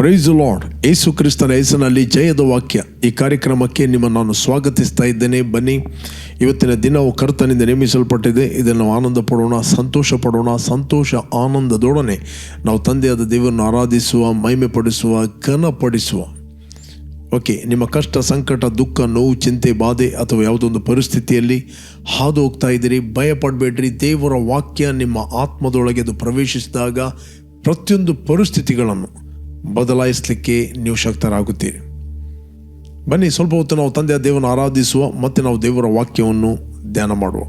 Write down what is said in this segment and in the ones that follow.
Price the lord. ಯೇಸು ಕ್ರಿಸ್ತನ ಹೆಸರಿನಲ್ಲಿ ಜಯದ ವಾಕ್ಯ ಈ ಕಾರ್ಯಕ್ರಮಕ್ಕೆ ನಿಮ್ಮನ್ನು ನಾನು ಸ್ವಾಗತಿಸ್ತಾ ಇದ್ದೇನೆ. ಬನ್ನಿ, ಇವತ್ತಿನ ದಿನವು ಕರ್ತನಿಂದ ನೇಮಿಸಲ್ಪಟ್ಟಿದೆ. ಇದನ್ನು ಆನಂದ ಪಡೋಣ, ಸಂತೋಷ ಪಡೋಣ. ಸಂತೋಷ ಆನಂದದೊಡನೆ ನಾವು ತಂದೆಯಾದ ದೇವರನ್ನು ಆರಾಧಿಸುವ, ಮಹಿಮೆ ಪಡಿಸುವ, ಘನಪಡಿಸುವ. ಓಕೆ, ನಿಮ್ಮ ಕಷ್ಟ, ಸಂಕಟ, ದುಃಖ, ನೋವು, ಚಿಂತೆ, ಬಾಧೆ ಅಥವಾ ಯಾವುದೊಂದು ಪರಿಸ್ಥಿತಿಯಲ್ಲಿ ಹಾದು ಹೋಗ್ತಾ ಇದ್ದೀರಿ, ಭಯಪಡಬೇಡ್ರಿ. ದೇವರ ವಾಕ್ಯ ನಿಮ್ಮ ಆತ್ಮದೊಳಗೆ ಅದು ಪ್ರವೇಶಿಸಿದಾಗ ಪ್ರತಿಯೊಂದು ಪರಿಸ್ಥಿತಿಗಳನ್ನು ಬದಲಾಯಿಸಲಿಕ್ಕೆ ನೀವು ಶಕ್ತರಾಗುತ್ತೀರಿ. ಬನ್ನಿ, ಸ್ವಲ್ಪ ಹೊತ್ತು ನಾವು ತಂದೆಯ ದೇವರನ್ನು ಆರಾಧಿಸುವ, ಮತ್ತೆ ನಾವು ದೇವರ ವಾಕ್ಯವನ್ನು ಧ್ಯಾನ ಮಾಡುವ.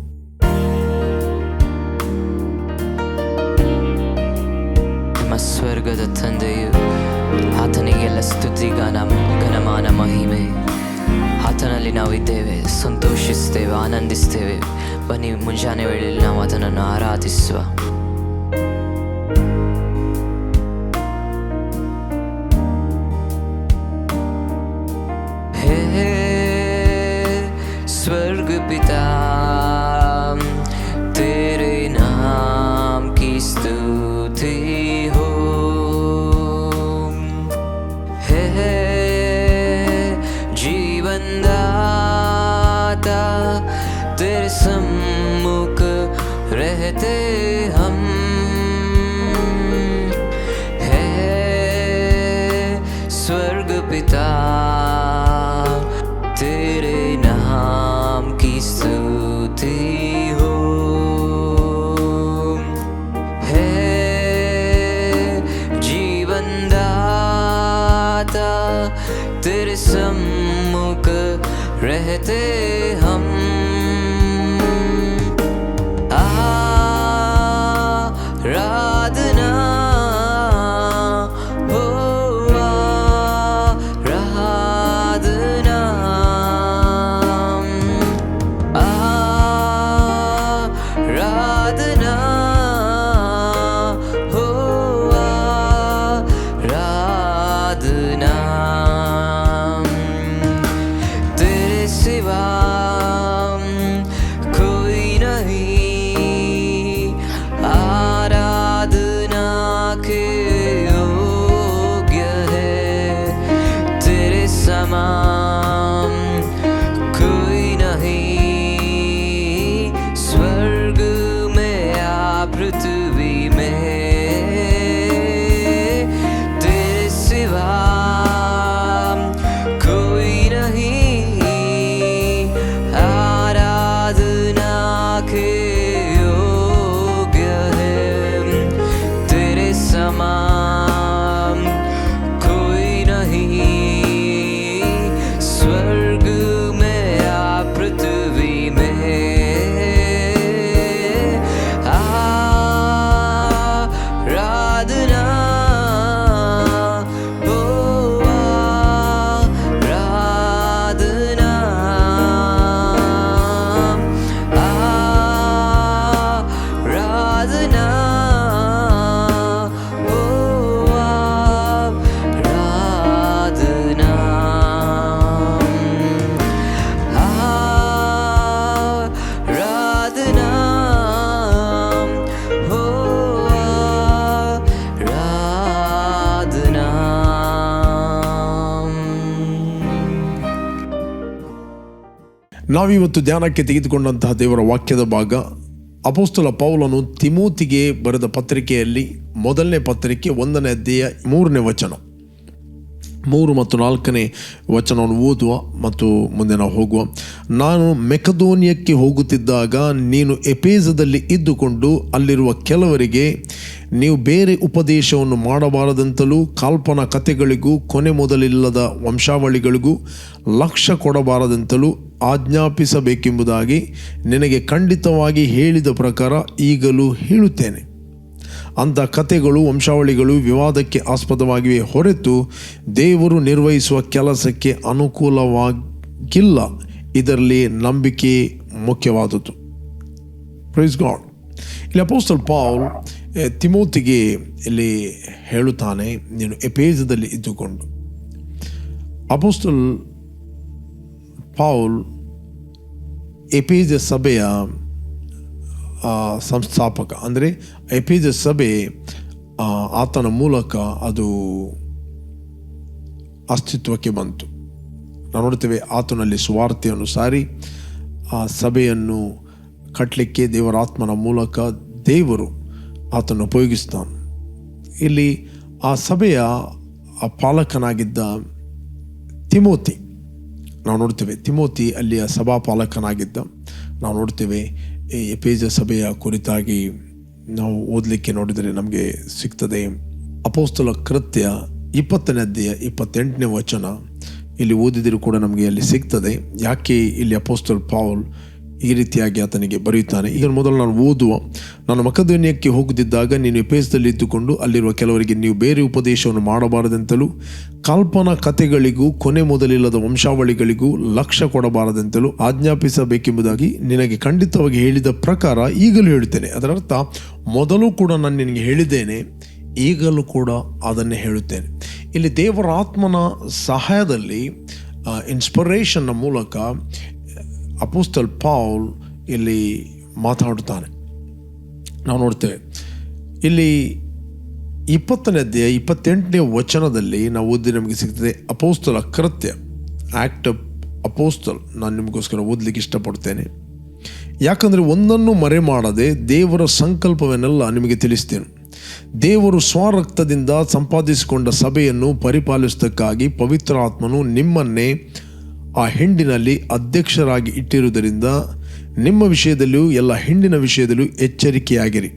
ನಮ್ಮ ಸ್ವರ್ಗದ ತಂದೆಯು, ಆತನಿಗೆಲ್ಲ ಸ್ತುತಿ, ಘನಮಾನ, ಮಹಿಮೆ. ಆತನಲ್ಲಿ ನಾವು ಇದ್ದೇವೆ, ಸಂತೋಷಿಸ್ತೇವೆ, ಆನಂದಿಸ್ತೇವೆ. ಬನ್ನಿ, ಮುಂಜಾನೆ ವೇಳೆಯಲ್ಲಿ ನಾವು ಆತನನ್ನು ಆರಾಧಿಸುವ. स्वर्ग पिता, तेरे नाम की स्तुति हो. हे जीवन दाता, तेरे सम्मुख रहते हम. हे स्वर्ग पिता, तेरे नाम की स्तुति हो. हे जीवन दाता, तेरे सम्मुख रहते हम. आराधना ನಾವಿವತ್ತು ಧ್ಯಾನಕ್ಕೆ ತೆಗೆದುಕೊಂಡಂತಹ ದೇವರ ವಾಕ್ಯದ ಭಾಗ ಅಪೊಸ್ತಲ ಪೌಲನು ತಿಮೋತಿಗೆ ಬರೆದ ಪತ್ರಿಕೆಯಲ್ಲಿ ಮೊದಲನೇ ಪತ್ರಿಕೆ 1ನೇ ಅಧ್ಯಾಯ 3ನೇ ವಚನ, 3 ಮತ್ತು 4ನೇ ವಚನವನ್ನು ಓದುವ ಮತ್ತು ಮುಂದೆ ನಾವು ಹೋಗುವ. ನಾನು ಮೆಕದೋನಿಯಕ್ಕೆ ಹೋಗುತ್ತಿದ್ದಾಗ ನೀನು ಎಫೆಸದಲ್ಲಿ ಇದ್ದುಕೊಂಡು ಅಲ್ಲಿರುವ ಕೆಲವರಿಗೆ ನೀವು ಬೇರೆ ಉಪದೇಶವನ್ನು ಮಾಡಬಾರದಂತಲೂ ಕಾಲ್ಪನಾ ಕಥೆಗಳಿಗೂ ಕೊನೆ ಮೊದಲಿಲ್ಲದ ವಂಶಾವಳಿಗಳಿಗೂ ಲಕ್ಷ್ಯ ಕೊಡಬಾರದಂತಲೂ ಆಜ್ಞಾಪಿಸಬೇಕೆಂಬುದಾಗಿ ನಿನಗೆ ಖಂಡಿತವಾಗಿ ಹೇಳಿದ ಪ್ರಕಾರ ಈಗಲೂ ಹೇಳುತ್ತೇನೆ. ಅಂಥ ಕಥೆಗಳು, ವಂಶಾವಳಿಗಳು ವಿವಾದಕ್ಕೆ ಆಸ್ಪದವಾಗಿವೆ ಹೊರತು ದೇವರು ನಿರ್ವಹಿಸುವ ಕೆಲಸಕ್ಕೆ ಅನುಕೂಲವಾಗಿಲ್ಲ. ಇದರಲ್ಲಿ ನಂಬಿಕೆ ಮುಖ್ಯವಾದದ್ದು. Praise God. ಇಲ್ಲಿ ಅಪೊಸ್ತಲ ಪೌಲ್ ತಿಮೋತಿಗೆ ಇಲ್ಲಿ ಹೇಳುತ್ತಾನೆ, ನೀನು ಎಫೆಸದಲ್ಲಿ ಇದ್ದುಕೊಂಡು. ಅಪೊಸ್ತಲ ಪೌಲ್ ಎಫೆಸ ಸಭೆಯ ಸಂಸ್ಥಾಪಕ. ಅಂದರೆ ಎಫೆಸ ಸಭೆ ಆತನ ಮೂಲಕ ಅದು ಅಸ್ತಿತ್ವಕ್ಕೆ ಬಂತು. ನಾವು ನೋಡ್ತೇವೆ ಆತನಲ್ಲಿ ಸುವಾರ್ತೆಯನ್ನು ಸಾರಿ ಆ ಸಭೆಯನ್ನು ಕಟ್ಟಲಿಕ್ಕೆ ದೇವರ ಆತ್ಮನ ಮೂಲಕ ದೇವರು ಆತನ್ನು ಉಪಯೋಗಿಸ್ತಾನೆ. ಇಲ್ಲಿ ಆ ಸಭೆಯ ಆ ಪಾಲಕನಾಗಿದ್ದ ತಿಮೋತಿ ನಾವು ನೋಡ್ತೇವೆ. ತಿಮೋತಿ ಅಲ್ಲಿಯ ಸಭಾಪಾಲಕನಾಗಿದ್ದ. ನಾವು ನೋಡ್ತೇವೆ ಈ ಎಫೆಸ ಸಭೆಯ ಕುರಿತಾಗಿ ನಾವು ಓದಲಿಕ್ಕೆ ನೋಡಿದರೆ ನಮಗೆ ಸಿಗ್ತದೆ. ಅಪೊಸ್ತಲ ಕೃತ್ಯ 20ನೇ ಅಧ್ಯಾಯ 28ನೇ ವಚನ ಇಲ್ಲಿ ಓದಿದರೂ ಕೂಡ ನಮಗೆ ಅಲ್ಲಿ ಸಿಗ್ತದೆ. ಯಾಕೆ ಇಲ್ಲಿ ಅಪೊಸ್ತಲ ಪೌಲ್ ಈ ರೀತಿಯಾಗಿ ಆತನಿಗೆ ಬರೆಯುತ್ತಾನೆ. ಈಗ ಮೊದಲು ನಾನು ಓದುವ, ನಾನು ಮಕೆದೋನ್ಯಕ್ಕೆ ಹೋಗುತ್ತಿದ್ದಾಗ ನೀನು ಎಫೆಸದಲ್ಲಿ ಇದ್ದುಕೊಂಡು ಅಲ್ಲಿರುವ ಕೆಲವರಿಗೆ ನೀವು ಬೇರೆ ಉಪದೇಶವನ್ನು ಮಾಡಬಾರದೆಂತಲೂ ಕಾಲ್ಪನಾ ಕಥೆಗಳಿಗೂ ಕೊನೆ ಮೊದಲಿಲ್ಲದ ವಂಶಾವಳಿಗಳಿಗೂ ಲಕ್ಷ್ಯ ಕೊಡಬಾರದೆಂತಲೂ ಆಜ್ಞಾಪಿಸಬೇಕೆಂಬುದಾಗಿ ನಿನಗೆ ಖಂಡಿತವಾಗಿ ಹೇಳಿದ ಪ್ರಕಾರ ಈಗಲೂ ಹೇಳುತ್ತೇನೆ. ಅದರರ್ಥ ಮೊದಲು ಕೂಡ ನಾನು ನಿನಗೆ ಹೇಳಿದ್ದೇನೆ, ಈಗಲೂ ಕೂಡ ಅದನ್ನೇ ಹೇಳುತ್ತೇನೆ. ಇಲ್ಲಿ ದೇವರ ಆತ್ಮನ ಸಹಾಯದಲ್ಲಿ ಇನ್ಸ್ಪಿರೇಷನ್ನ ಮೂಲಕ ಅಪೊಸ್ತಲ ಪೌಲ್ ಇಲ್ಲಿ ಮಾತಾಡುತ್ತಾನೆ. ನಾವು ನೋಡ್ತೇವೆ ಇಲ್ಲಿ 20ನೇ ಅಧ್ಯಾಯ 28ನೇ ವಚನದಲ್ಲಿ ನಾವು ಓದಿ ನಮಗೆ ಸಿಗ್ತದೆ. ಅಪೊಸ್ತಲ ಕೃತ್ಯ, ಆಕ್ಟ್ ಆಫ್ ಅಪೊಸ್ತಲ್, ನಾನು ನಿಮಗೋಸ್ಕರ ಓದಲಿಕ್ಕೆ ಇಷ್ಟಪಡ್ತೇನೆ. ಯಾಕಂದರೆ ಒಂದನ್ನು ಮರೆ ಮಾಡದೆ ದೇವರ ಸಂಕಲ್ಪವನ್ನೆಲ್ಲ ನಿಮಗೆ ತಿಳಿಸ್ತೇನೆ. ದೇವರು ಸ್ವರಕ್ತದಿಂದ ಸಂಪಾದಿಸಿಕೊಂಡ ಸಭೆಯನ್ನು ಪರಿಪಾಲಿಸುವುದಕ್ಕಾಗಿ ಪವಿತ್ರ ಆತ್ಮನು ನಿಮ್ಮನ್ನೇ ಆ ಹಿಂಡಿನಲ್ಲಿ ಅಧ್ಯಕ್ಷರಾಗಿ ಇಟ್ಟಿರುವುದರಿಂದ ನಿಮ್ಮ ವಿಷಯದಲ್ಲಿಯೂ ಎಲ್ಲ ಹಿಂಡಿನ ವಿಷಯದಲ್ಲಿಯೂ ಎಚ್ಚರಿಕೆಯಾಗಿರಿ.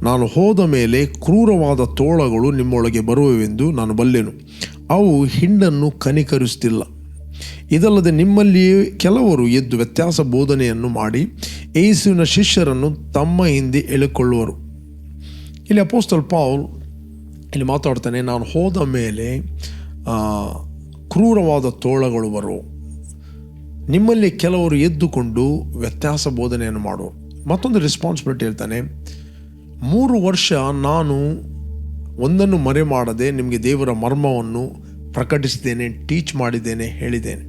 ನಾನು ಹೋದ ಮೇಲೆ ಕ್ರೂರವಾದ ತೋಳಗಳು ನಿಮ್ಮೊಳಗೆ ಬರುವವೆಂದು ನಾನು ಬಲ್ಲೆನು. ಅವು ಹಿಂಡನ್ನು ಕನಿಕರಿಸುತ್ತಿಲ್ಲ. ಇದಲ್ಲದೆ ನಿಮ್ಮಲ್ಲಿಯೇ ಕೆಲವರು ಎದ್ದು ವ್ಯತ್ಯಾಸ ಬೋಧನೆಯನ್ನು ಮಾಡಿ ಯೇಸುವಿನ ಶಿಷ್ಯರನ್ನು ತಮ್ಮ ಹಿಂದೆ ಎಳೆಕೊಳ್ಳುವರು. ಇಲ್ಲಿ ಅಪೊಸ್ತಲ ಪೌಲ್ ಇಲ್ಲಿ ಮಾತಾಡ್ತಾನೆ, ನಾನು ಹೋದ ಮೇಲೆ ಕ್ರೂರವಾದ ತೋಳಗಳು ಬರುವು, ನಿಮ್ಮಲ್ಲಿ ಕೆಲವರು ಎದ್ದುಕೊಂಡು ವ್ಯತ್ಯಾಸ ಬೋಧನೆಯನ್ನು ಮಾಡುವರು. ಮತ್ತೊಂದು ರೆಸ್ಪಾನ್ಸಿಬಿಲಿಟಿ ಹೇಳ್ತಾನೆ, 3 ವರ್ಷ ನಾನು ಒಂದನ್ನು ಮರೆ ಮಾಡದೆ ನಿಮಗೆ ದೇವರ ಮರ್ಮವನ್ನು ಪ್ರಕಟಿಸಿದ್ದೇನೆ, ಟೀಚ್ ಮಾಡಿದ್ದೇನೆ, ಹೇಳಿದ್ದೇನೆ.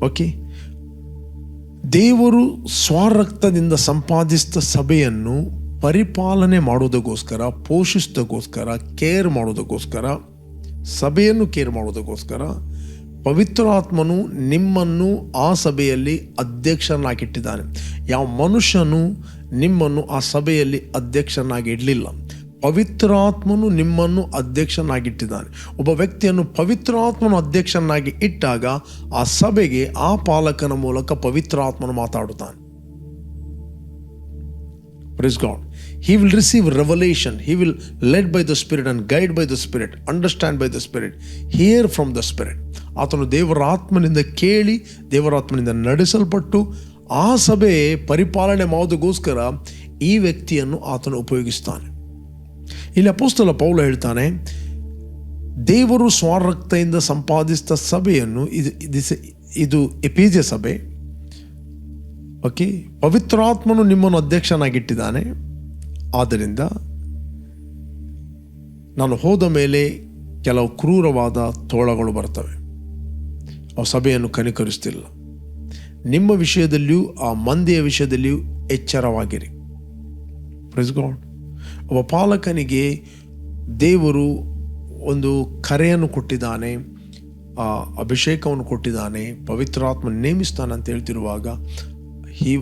ಓಕೆ, ದೇವರು ಸ್ವರಕ್ತದಿಂದ ಸಂಪಾದಿಸಿದ ಸಭೆಯನ್ನು ಪರಿಪಾಲನೆ ಮಾಡೋದಕ್ಕೋಸ್ಕರ, ಪೋಷಿಸೋದಕ್ಕೋಸ್ಕರ, ಕೇರ್ ಮಾಡೋದಕ್ಕೋಸ್ಕರ, ಸಭೆಯನ್ನು ಕೇರ್ ಮಾಡೋದಕ್ಕೋಸ್ಕರ ಪವಿತ್ರಾತ್ಮನು ನಿಮ್ಮನ್ನು ಆ ಸಭೆಯಲ್ಲಿ ಅಧ್ಯಕ್ಷನಾಗಿಟ್ಟಿದ್ದಾನೆ. ಯಾವ ಮನುಷ್ಯನು ನಿಮ್ಮನ್ನು ಆ ಸಭೆಯಲ್ಲಿ ಅಧ್ಯಕ್ಷನಾಗಿ ಇಡಲಿಲ್ಲ. ಪವಿತ್ರಾತ್ಮನು ನಿಮ್ಮನ್ನು ಅಧ್ಯಕ್ಷನಾಗಿಟ್ಟಿದ್ದಾನೆ. ಒಬ್ಬ ವ್ಯಕ್ತಿಯನ್ನು ಪವಿತ್ರಾತ್ಮನು ಅಧ್ಯಕ್ಷನಾಗಿ ಇಟ್ಟಾಗ ಆ ಸಭೆಗೆ ಆ ಪಾಲಕನ ಮೂಲಕ ಪವಿತ್ರಾತ್ಮನು ಮಾತಾಡುತ್ತಾನೆ. Praise God. He will receive revelation. He will led by the Spirit and guide by the Spirit, understand by the Spirit, hear from the Spirit. ಆತನು ದೇವರ ಆತ್ಮನಿಂದ ಕೇಳಿ ದೇವರ ಆತ್ಮನಿಂದ ನಡೆಸಲ್ಪಟ್ಟು ಆ ಸಭೆ ಪರಿಪಾಲನೆ ಮಾಡೋದಕ್ಕೋಸ್ಕರ ಈ ವ್ಯಕ್ತಿಯನ್ನು ಆತನು ಉಪಯೋಗಿಸ್ತಾನೆ. ಇಲ್ಲಿ ಅಪೊಸ್ತಲ ಪೌಲ ಹೇಳ್ತಾನೆ, ದೇವರು ಸ್ವರಕ್ತದಿಂದ ಸಂಪಾದಿಸಿದ ಸಭೆಯನ್ನು, ಇದು ಎಫೆಸ ಸಭೆ. ಓಕೆ, ಪವಿತ್ರಾತ್ಮನು ನಿಮ್ಮನ್ನು ಅಧ್ಯಕ್ಷನಾಗಿಟ್ಟಿದ್ದಾನೆ. ಆದ್ದರಿಂದ ನಾನು ಹೋದ ಮೇಲೆ ಕೆಲವು ಕ್ರೂರವಾದ ತೋಳಗಳು ಬರ್ತವೆ, ಅವು ಸಭೆಯನ್ನು ಕನಿಕರಿಸ್ತಿಲ್ಲ. ನಿಮ್ಮ ವಿಷಯದಲ್ಲಿಯೂ ಆ ಮಂದಿಯ ವಿಷಯದಲ್ಲಿಯೂ ಎಚ್ಚರವಾಗಿರಿ. Praise God. ಒಬ್ಬ ಪಾಲಕನಿಗೆ ದೇವರು ಒಂದು ಕರೆಯನ್ನು ಕೊಟ್ಟಿದ್ದಾನೆ, ಅಭಿಷೇಕವನ್ನು ಕೊಟ್ಟಿದ್ದಾನೆ, ಪವಿತ್ರಾತ್ಮ ನೇಮಿಸ್ತಾನೆ ಅಂತ ಹೇಳ್ತಿರುವಾಗ he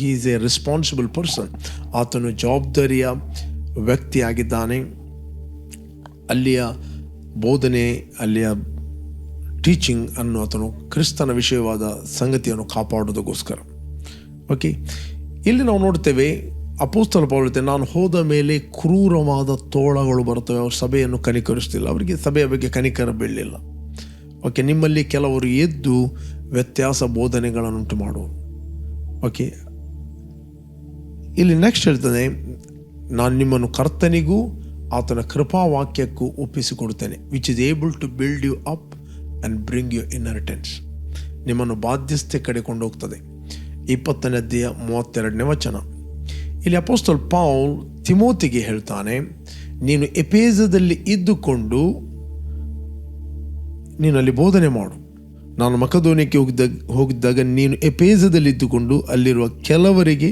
is a responsible person. ಆತನು ಜವಾಬ್ದಾರಿಯ ವ್ಯಕ್ತಿಯಾಗಿದ್ದಾನೆ. ಅಲ್ಲಿಯ ಬೋಧನೆ, ಅಲ್ಲಿಯ ಟೀಚಿಂಗ್ ಅನ್ನು ಆತನು ಕ್ರಿಸ್ತನ ವಿಷಯವಾದ ಸಂಗತಿಯನ್ನು ಕಾಪಾಡೋದಕ್ಕೋಸ್ಕರ. ಓಕೆ, ಇಲ್ಲಿ ನಾವು ನೋಡ್ತೇವೆ ಅಪೊಸ್ತಲ ಪೌಲ ಹೇಳ್ತೇನೆ, ನಾನು ಹೋದ ಮೇಲೆ ಕ್ರೂರವಾದ ತೋಳಗಳು ಬರ್ತವೆ, ಅವರು ಸಭೆಯನ್ನು ಕನಿಕರಿಸ್ತಿಲ್ಲ, ಅವರಿಗೆ ಸಭೆಯ ಬಗ್ಗೆ ಕನಿಕರ ಬೀಳಲಿಲ್ಲ. ಓಕೆ, ನಿಮ್ಮಲ್ಲಿ ಕೆಲವರು ಎದ್ದು ವ್ಯತ್ಯಾಸ ಬೋಧನೆಗಳನ್ನುಂಟು ಮಾಡುವರು. ಓಕೆ, ಇಲ್ಲಿ ನೆಕ್ಸ್ಟ್ ಹೇಳ್ತಾನೆ, ನಾನು ನಿಮ್ಮನ್ನು ಕರ್ತನಿಗೂ ಆತನ ಕೃಪಾವಾಕ್ಯಕ್ಕೂ ಒಪ್ಪಿಸಿಕೊಡುತ್ತೇನೆ, which is able to build you up and bring you inheritance. ನಿಮ್ಮನ್ನು ಬಾಧ್ಯಸ್ಥೆ ಕಡೆ ಕೊಂಡೋಗ್ತದೆ. 20ನೇ ಅಧ್ಯಾಯ 32ನೇ ವಚನ. ಇಲ್ಲಿ ಅಪೊಸ್ತಲ ಪೌಲ್ ತಿಮೋತಿಗೆ ಹೇಳ್ತಾನೆ, ನೀನು ಎಫೆಸದಲ್ಲಿ ಇದ್ದುಕೊಂಡು ನೀನು ಅಲ್ಲಿ ಬೋಧನೆ ಮಾಡು. ನಾನು ಮಕೆದೋನ್ಯಕ್ಕೆ ಹೋಗಿದ್ದಾಗ ನೀನು ಎಫೆಸದಲ್ಲಿ ಇದ್ದುಕೊಂಡು ಅಲ್ಲಿರುವ ಕೆಲವರಿಗೆ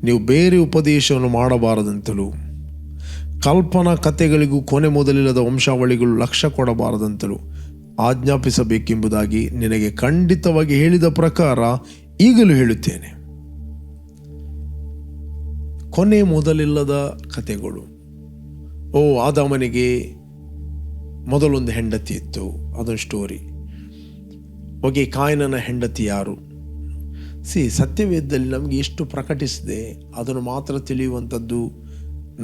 ನೀವು ಬೇರೆ ಉಪದೇಶವನ್ನು ಮಾಡಬಾರದಂತಲೂ ಕಲ್ಪನಾ ಕಥೆಗಳಿಗೂ ಕೊನೆ ಮೊದಲಿಲ್ಲದ ವಂಶಾವಳಿಗಳು ಲಕ್ಷ್ಯ ಕೊಡಬಾರದಂತಲೂ ಆಜ್ಞಾಪಿಸಬೇಕೆಂಬುದಾಗಿ ನಿನಗೆ ಖಂಡಿತವಾಗಿ ಹೇಳಿದ ಪ್ರಕಾರ ಈಗಲೂ ಹೇಳುತ್ತೇನೆ. ಕೊನೆ ಮೊದಲಿಲ್ಲದ ಕಥೆಗಳು. ಆದಾಮನಿಗೆ ಮೊದಲೊಂದು ಹೆಂಡತಿ ಇತ್ತು, ಅದೊಂದು ಸ್ಟೋರಿ. ಕಾಯಿನನ ಹೆಂಡತಿ ಯಾರು? ಸತ್ಯವೇದದಲ್ಲಿ ನಮಗೆ ಎಷ್ಟು ಪ್ರಕಟಿಸಿದೆ ಅದನ್ನು ಮಾತ್ರ ತಿಳಿಯುವಂಥದ್ದು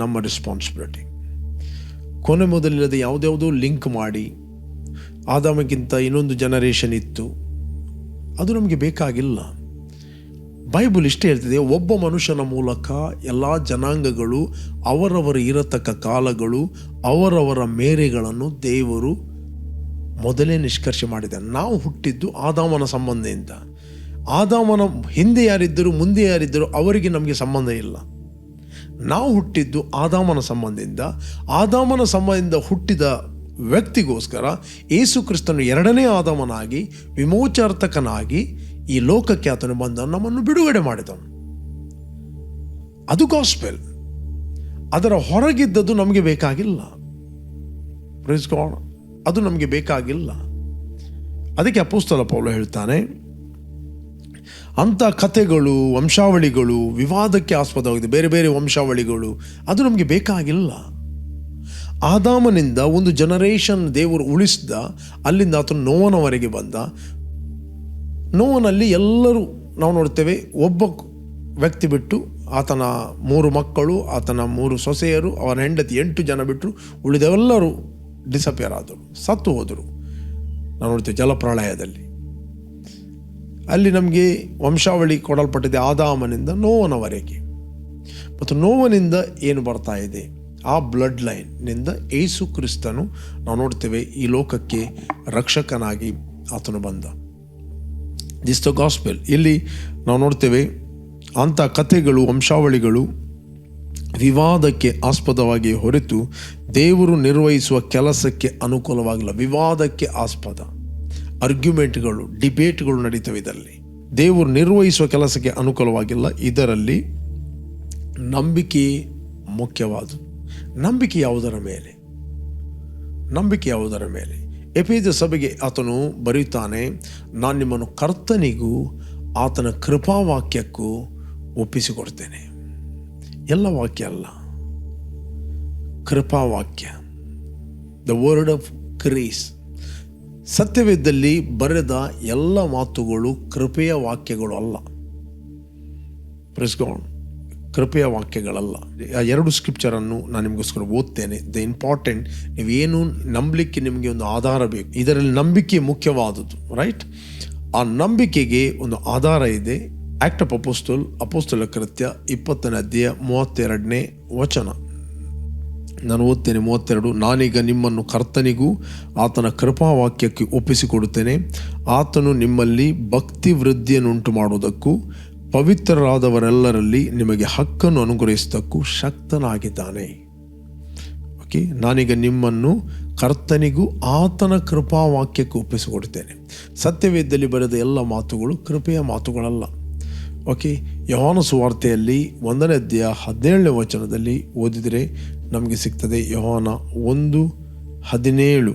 ನಮ್ಮ ರೆಸ್ಪಾನ್ಸಿಬಿಲಿಟಿ. ಕೊನೆ ಮೊದಲಿಲ್ಲದೆ ಯಾವುದ್ಯಾವುದೋ ಲಿಂಕ್ ಮಾಡಿ ಆದಾಮಕ್ಕಿಂತ ಇನ್ನೊಂದು ಜನರೇಷನ್ ಇತ್ತು, ಅದು ನಮಗೆ ಬೇಕಾಗಿಲ್ಲ. ಬೈಬಲ್ ಇಷ್ಟೇ ಹೇಳ್ತಿದೆ, ಒಬ್ಬ ಮನುಷ್ಯನ ಮೂಲಕ ಎಲ್ಲ ಜನಾಂಗಗಳು ಅವರವರ ಇರತಕ್ಕ ಕಾಲಗಳು ಅವರವರ ಮೇರೆಗಳನ್ನು ದೇವರು ಮೊದಲೇ ನಿಷ್ಕರ್ಷೆ ಮಾಡಿದ್ದಾರೆ. ನಾವು ಹುಟ್ಟಿದ್ದು ಆದಾಮನ ಸಂಬಂಧದಿಂದ. ಆದಾಮನ ಹಿಂದೆ ಯಾರಿದ್ದರು ಮುಂದೆ ಯಾರಿದ್ದರು ಅವರಿಗೆ ನಮಗೆ ಸಂಬಂಧ ಇಲ್ಲ. ನಾವು ಹುಟ್ಟಿದ್ದು ಆದಾಮನ ಸಂಬಂಧದಿಂದ. ಆದಾಮನ ಸಂಬಂಧದಿಂದ ಹುಟ್ಟಿದ ವ್ಯಕ್ತಿಗೋಸ್ಕರ ಯೇಸು ಕ್ರಿಸ್ತನು ಎರಡನೇ ಆದಾಮನಾಗಿ ವಿಮೋಚನಾರ್ಥಕನಾಗಿ ಈ ಲೋಕಕ್ಕೆ ಆತನು ಬಂದ ನಮ್ಮನ್ನು ಬಿಡುಗಡೆ ಮಾಡಿದನು. ಅದು ಗಾಸ್ಪೆಲ್. ಅದರ ಹೊರಗಿದ್ದದ್ದು ನಮಗೆ ಬೇಕಾಗಿಲ್ಲ. Praise God. ಅದು ನಮಗೆ ಬೇಕಾಗಿಲ್ಲ. ಅದಕ್ಕೆ ಅಪೊಸ್ತಲ ಪೌಲ ಹೇಳ್ತಾನೆ, ಅಂಥ ಕಥೆಗಳು, ವಂಶಾವಳಿಗಳು ವಿವಾದಕ್ಕೆ ಆಸ್ಪದವಾಗಿದೆ. ಬೇರೆ ಬೇರೆ ವಂಶಾವಳಿಗಳು ಅದು ನಮಗೆ ಬೇಕಾಗಿಲ್ಲ. ಆದಾಮನಿಂದ ಒಂದು ಜನರೇಷನ್ ದೇವರು ಉಳಿಸಿದ. ಅಲ್ಲಿಂದ ಆತನು ನೋವನವರೆಗೆ ಬಂದ. ನೋವನಲ್ಲಿ ಎಲ್ಲರೂ ನಾವು ನೋಡ್ತೇವೆ, ಒಬ್ಬ ವ್ಯಕ್ತಿ ಬಿಟ್ಟು ಆತನ 3 ಮಕ್ಕಳು, ಆತನ 3 ಸೊಸೆಯರು, ಅವನ ಹೆಂಡತಿ 8 ಜನ ಬಿಟ್ಟರು ಉಳಿದವೆಲ್ಲರೂ ಡಿಸಪಿಯರ್ ಆದರು, ಸತ್ತು ಹೋದರು. ನಾವು ನೋಡ್ತೇವೆ ಜಲಪ್ರಳಯದಲ್ಲಿ. ಅಲ್ಲಿ ನಮಗೆ ವಂಶಾವಳಿ ಕೊಡಲ್ಪಟ್ಟಿದೆ ಆದಾಮನಿಂದ ನೋವನವರೆಗೆ. ಮತ್ತು ನೋವನಿಂದ ಏನು ಬರ್ತಾ ಇದೆ, ಆ ಬ್ಲಡ್ ಲೈನ್ನಿಂದ ಯೇಸು ಕ್ರಿಸ್ತನು ನಾವು ನೋಡ್ತೇವೆ ಈ ಲೋಕಕ್ಕೆ ರಕ್ಷಕನಾಗಿ ಆತನು ಬಂದ. This the gospel. ಇಲ್ಲಿ ನಾವು ನೋಡ್ತೇವೆ ಅಂಥ ಕಥೆಗಳು, ವಂಶಾವಳಿಗಳು ವಿವಾದಕ್ಕೆ ಆಸ್ಪದವಾಗಿ ಹೊರತು ದೇವರು ನಿರ್ವಹಿಸುವ ಕೆಲಸಕ್ಕೆ ಅನುಕೂಲವಾಗಿಲ್ಲ. ವಿವಾದಕ್ಕೆ ಆಸ್ಪದ, ಆರ್ಗ್ಯುಮೆಂಟ್ಗಳು, ಡಿಬೇಟ್ಗಳು ನಡೀತವೆ. ಇದರಲ್ಲಿ ದೇವರು ನಿರ್ವಹಿಸುವ ಕೆಲಸಕ್ಕೆ ಅನುಕೂಲವಾಗಿಲ್ಲ. ಇದರಲ್ಲಿ ನಂಬಿಕೆ ಮುಖ್ಯವಾದ. ನಂಬಿಕೆ ಯಾವುದರ ಮೇಲೆ? ನಂಬಿಕೆ ಯಾವುದರ ಮೇಲೆ? ಎಫೆಸ ಸಭೆಗೆ ಆತನು ಬರೆಯುತ್ತಾನೆ, ನಾನು ನಿಮ್ಮನ್ನು ಕರ್ತನಿಗೂ ಆತನ ಕೃಪಾವಾಕ್ಯಕ್ಕೂ ಒಪ್ಪಿಸಿಕೊಡ್ತೇನೆ. ಎಲ್ಲ ವಾಕ್ಯ ಅಲ್ಲ, ಕೃಪಾವಾಕ್ಯ, ದ ವರ್ಡ್ ಆಫ್ ಗ್ರೇಸ್. ಸತ್ಯವೇದದಲ್ಲಿ ಬರೆದ ಎಲ್ಲ ಮಾತುಗಳು ಕೃಪೆಯ ವಾಕ್ಯಗಳು ಅಲ್ಲ. ಪ್ರೆಸ್ ಗಾಡ್, ಕೃಪೆಯ ವಾಕ್ಯಗಳಲ್ಲ. ಆ 2 ಸ್ಕ್ರಿಪ್ಚರನ್ನು ನಾನು ನಿಮಗೋಸ್ಕರ ಓದ್ತೇನೆ. ದ ಇಂಪಾರ್ಟೆಂಟ್, ನೀವೇನು ನಂಬಲಿಕ್ಕೆ ನಿಮಗೆ ಒಂದು ಆಧಾರ ಬೇಕು. ಇದರಲ್ಲಿ ನಂಬಿಕೆ ಮುಖ್ಯವಾದದ್ದು, ರೈಟ್? ಆ ನಂಬಿಕೆಗೆ ಒಂದು ಆಧಾರ ಇದೆ. ಆಕ್ಟ್ ಆಫ್ ಅಪೋಸ್ತಲ ಕೃತ್ಯ 20ನೇ ಅಧ್ಯಾಯ 32ನೇ ವಚನ ನಾನು ಓದ್ತೇನೆ. 32, ನಾನೀಗ ನಿಮ್ಮನ್ನು ಕರ್ತನಿಗೂ ಆತನ ಕೃಪಾವಾಕ್ಯಕ್ಕೆ ಒಪ್ಪಿಸಿಕೊಡುತ್ತೇನೆ. ಆತನು ನಿಮ್ಮಲ್ಲಿ ಭಕ್ತಿ ವೃದ್ಧಿಯನ್ನುಂಟು ಮಾಡುವುದಕ್ಕೂ ಪವಿತ್ರರಾದವರೆಲ್ಲರಲ್ಲಿ ನಿಮಗೆ ಹಕ್ಕನ್ನು ಅನುಗ್ರಹಿಸುವುದಕ್ಕೂ ಶಕ್ತನಾಗಿದ್ದಾನೆ. ಓಕೆ, ನಾನೀಗ ನಿಮ್ಮನ್ನು ಕರ್ತನಿಗೂ ಆತನ ಕೃಪಾವಾಕ್ಯಕ್ಕೆ ಒಪ್ಪಿಸಿಕೊಡುತ್ತೇನೆ. ಸತ್ಯವೇದದಲ್ಲಿ ಬರೆದ ಎಲ್ಲ ಮಾತುಗಳು ಕೃಪೆಯ ಮಾತುಗಳಲ್ಲ. ಓಕೆ, ಯೋಹಾನ ಸುವಾರ್ತೆಯಲ್ಲಿ 1ನೇ ಅಧ್ಯಾಯ 17ನೇ ವಚನದಲ್ಲಿ ಓದಿದರೆ ನಮಗೆ ಸಿಗ್ತದೆ. ಯೋಹಾನ 1:17,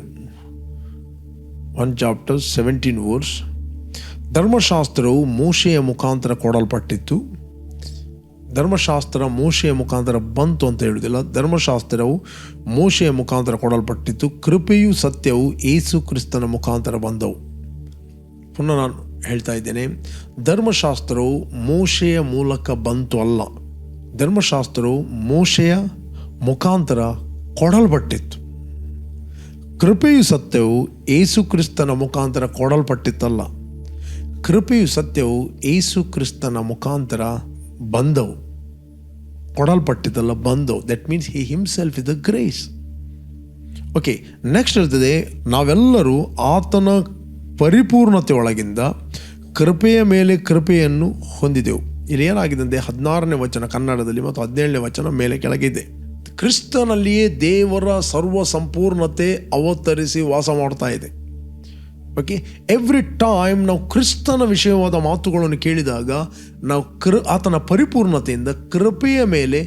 1 ಚಾಪ್ಟರ್ 17 ವರ್ಸ್. ಧರ್ಮಶಾಸ್ತ್ರವು ಮೋಶೆಯ ಮುಖಾಂತರ ಕೊಡಲ್ಪಟ್ಟಿತ್ತು. ಧರ್ಮಶಾಸ್ತ್ರ ಮೋಶೆಯ ಮುಖಾಂತರ ಬಂತು ಅಂತ ಹೇಳುವುದಿಲ್ಲ. ಧರ್ಮಶಾಸ್ತ್ರವು ಮೋಶೆಯ ಮುಖಾಂತರ ಕೊಡಲ್ಪಟ್ಟಿತ್ತು. ಕೃಪೆಯು ಸತ್ಯವು ಯೇಸು ಕ್ರಿಸ್ತನ ಮುಖಾಂತರ ಬಂದವು. ಪುನಃ ನಾನು ಹೇಳ್ತಾ ಇದ್ದೇನೆ, ಧರ್ಮಶಾಸ್ತ್ರವು ಮೋಶೆಯ ಮೂಲಕ ಬಂತು ಅಲ್ಲ. ಧರ್ಮಶಾಸ್ತ್ರವು ಮೋಶೆಯ ಮುಖಾಂತರ ಕೊಡಲ್ಪಟ್ಟಿತ್ತು. ಕೃಪೆಯು ಸತ್ಯವು ಯೇಸು ಕ್ರಿಸ್ತನ ಮುಖಾಂತರ ಕೊಡಲ್ಪಟ್ಟಿತ್ತಲ್ಲ. ಕೃಪೆಯು ಸತ್ಯವು ಯೇಸು ಕ್ರಿಸ್ತನ ಮುಖಾಂತರ ಬಂದವು, ಕೊಡಲ್ಪಟ್ಟಿದ್ದಲ್ಲ, ಬಂದವು. That means he himself is the grace. Okay, next ಹೇಳ್ತದೆ, ನಾವೆಲ್ಲರೂ ಆತನ ಪರಿಪೂರ್ಣತೆ ಒಳಗಿಂದ ಕೃಪೆಯ ಮೇಲೆ ಕೃಪೆಯನ್ನು ಹೊಂದಿದೆವು. ಇಲ್ಲಿ ಏನಾಗಿದೆ ಅಂದರೆ 16ನೇ ವಚನ ಕನ್ನಡದಲ್ಲಿ ಮತ್ತು 17ನೇ ವಚನ ಮೇಲೆ ಕೆಳಗಿದೆ. ಕ್ರಿಸ್ತನಲ್ಲಿಯೇ ದೇವರ ಸರ್ವ ಸಂಪೂರ್ಣತೆ ಅವತರಿಸಿ ವಾಸ ಮಾಡ್ತಾ ಇದೆ. ಓಕೆ, ಎವ್ರಿ ಟೈಮ್ ನಾವು ಕ್ರಿಸ್ತನ ವಿಷಯವಾದ ಮಾತುಗಳನ್ನು ಕೇಳಿದಾಗ ನಾವು ಆತನ ಪರಿಪೂರ್ಣತೆಯಿಂದ ಕೃಪೆಯ ಮೇಲೆ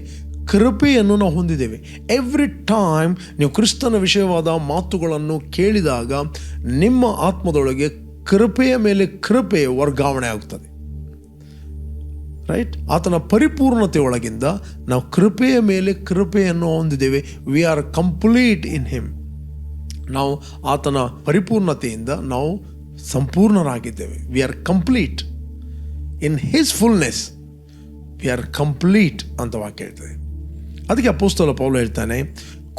ಕೃಪೆಯನ್ನು ನಾವು ಹೊಂದಿದ್ದೇವೆ. ಎವ್ರಿ ಟೈಮ್ ನೀವು ಕ್ರಿಸ್ತನ ವಿಷಯವಾದ ಮಾತುಗಳನ್ನು ಕೇಳಿದಾಗ ನಿಮ್ಮ ಆತ್ಮದೊಳಗೆ ಕೃಪೆಯ ಮೇಲೆ ಕೃಪೆ ವರ್ಗಾವಣೆ ಆಗುತ್ತದೆ. ರೈಟ್? ಆತನ ಪರಿಪೂರ್ಣತೆ ಒಳಗಿಂದ ನಾವು ಕೃಪೆಯ ಮೇಲೆ ಕೃಪೆಯನ್ನು ಹೊಂದಿದ್ದೇವೆ. We are complete in him. ನಾವು ಆತನ ಪರಿಪೂರ್ಣತೆಯಿಂದ ನಾವು ಸಂಪೂರ್ಣರಾಗಿದ್ದೇವೆ. We are complete in his fullness. We are complete ಅಂತ ವಾಕ್ಯ ಹೇಳ್ತದೆ. ಅದಕ್ಕೆ ಅಪೊಸ್ತಲ ಪೌಲ ಹೇಳ್ತಾನೆ,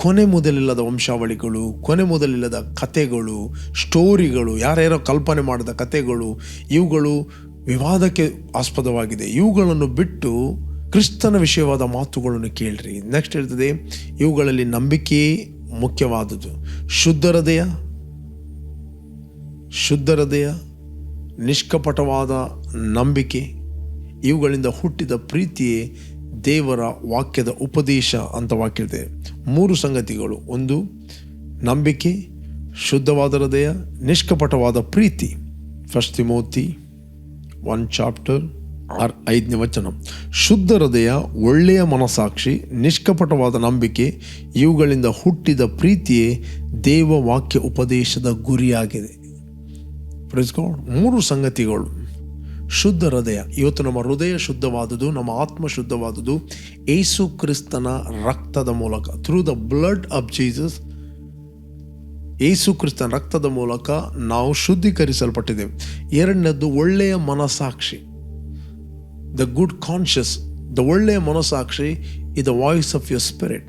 ಕೊನೆ ಮೊದಲಿಲ್ಲದ ವಂಶಾವಳಿಗಳು, ಕೊನೆ ಮೊದಲಿಲ್ಲದ ಕಥೆಗಳು, ಸ್ಟೋರಿಗಳು, ಯಾರ್ಯಾರೋ ಕಲ್ಪನೆ ಮಾಡಿದ ಕಥೆಗಳು, ಇವುಗಳು ವಿವಾದಕ್ಕೆ ಆಸ್ಪದವಾಗಿದೆ. ಇವುಗಳನ್ನು ಬಿಟ್ಟು ಕ್ರಿಸ್ತನ ವಿಷಯವಾದ ಮಾತುಗಳನ್ನು ಕೇಳ್ರಿ. ನೆಕ್ಸ್ಟ್ ಹೇಳ್ತದೆ, ಇವುಗಳಲ್ಲಿ ನಂಬಿಕೆ ಮುಖ್ಯವಾದುದು. ಶುದ್ಧ ಹೃದಯ, ನಿಷ್ಕಪಟವಾದ ನಂಬಿಕೆ, ಇವುಗಳಿಂದ ಹುಟ್ಟಿದ ಪ್ರೀತಿಯೇ ದೇವರ ವಾಕ್ಯದ ಉಪದೇಶ ಅಂತ ವಾಕ್ಯ ಇದೆ. 3 ಸಂಗತಿಗಳು: ಒಂದು ನಂಬಿಕೆ, ಶುದ್ಧವಾದ ಹೃದಯ, ನಿಷ್ಕಪಟವಾದ ಪ್ರೀತಿ. 1 ತಿಮೋತಿ 1:5 ಶುದ್ಧ ಹೃದಯ, ಒಳ್ಳೆಯ ಮನಸ್ಸಾಕ್ಷಿ, ನಿಷ್ಕಪಟವಾದ ನಂಬಿಕೆ, ಇವುಗಳಿಂದ ಹುಟ್ಟಿದ ಪ್ರೀತಿಯೇ ದೇವ ವಾಕ್ಯ ಉಪದೇಶದ ಗುರಿಯಾಗಿದೆ. 3 ಸಂಗತಿಗಳು. ಶುದ್ಧ ಹೃದಯ. ಇವತ್ತು ನಮ್ಮ ಹೃದಯ ಶುದ್ಧವಾದುದು, ನಮ್ಮ ಆತ್ಮ ಶುದ್ಧವಾದುದು ಯೇಸು ಕ್ರಿಸ್ತನ ರಕ್ತದ ಮೂಲಕ. Through the blood of Jesus, ಯೇಸು ಕ್ರಿಸ್ತನ ರಕ್ತದ ಮೂಲಕ ನಾವು ಶುದ್ಧೀಕರಿಸಲ್ಪಟ್ಟಿದ್ದೇವೆ. ಎರಡನೇದ್ದು ಒಳ್ಳೆಯ ಮನಸ್ಸಾಕ್ಷಿ, ದ ಗುಡ್ ಕಾನ್ಷಿಯಸ್. ದ ಒಳ್ಳೆಯ ಮನಸ್ಸಾಕ್ಷಿ is the voice of your spirit.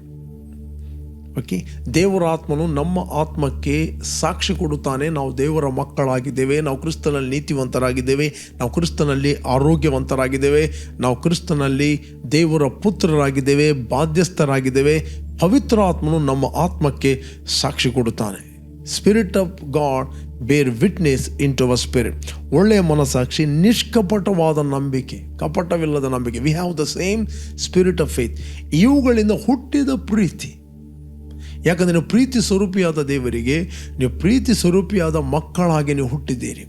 Okay, ದೇವರ ಆತ್ಮನು ನಮ್ಮ ಆತ್ಮಕ್ಕೆ ಸಾಕ್ಷಿ ಕೊಡುತ್ತಾನೆ. ನಾವು ದೇವರ ಮಕ್ಕಳಾಗಿದ್ದೇವೆ, ನಾವು ಕ್ರಿಸ್ತನಲ್ಲಿ ನೀತಿವಂತರಾಗಿದ್ದೇವೆ, ನಾವು ಕ್ರಿಸ್ತನಲ್ಲಿ ಆರೋಗ್ಯವಂತರಾಗಿದ್ದೇವೆ, ನಾವು ಕ್ರಿಸ್ತನಲ್ಲಿ ದೇವರ ಪುತ್ರರಾಗಿದ್ದೇವೆ, ಬಾಧ್ಯಸ್ಥರಾಗಿದ್ದೇವೆ. ಪವಿತ್ರ ಆತ್ಮನು ನಮ್ಮ ಆತ್ಮಕ್ಕೆ ಸಾಕ್ಷಿ ಕೊಡುತ್ತಾನೆ. Spirit of God bear witness in to our spirit. ಒಳ್ಳೆಯ ಮನಸ್ಸಾಕ್ಷಿ, ನಿಷ್ಕಪಟವಾದ ನಂಬಿಕೆ, ಕಪಟವಿಲ್ಲದ ನಂಬಿಕೆ. We have the same spirit of faith. ಇವುಗಳಿಂದ ಹುಟ್ಟಿದ ಪ್ರೀತಿ. ಯಾಕಂದರೆ ನೀವು ಪ್ರೀತಿ ಸ್ವರೂಪಿಯಾದ ದೇವರಿಗೆ, ನೀವು ಪ್ರೀತಿ ಸ್ವರೂಪಿಯಾದ ಮಕ್ಕಳಾಗಿ ನೀವು ಹುಟ್ಟಿದ್ದೀರಿ.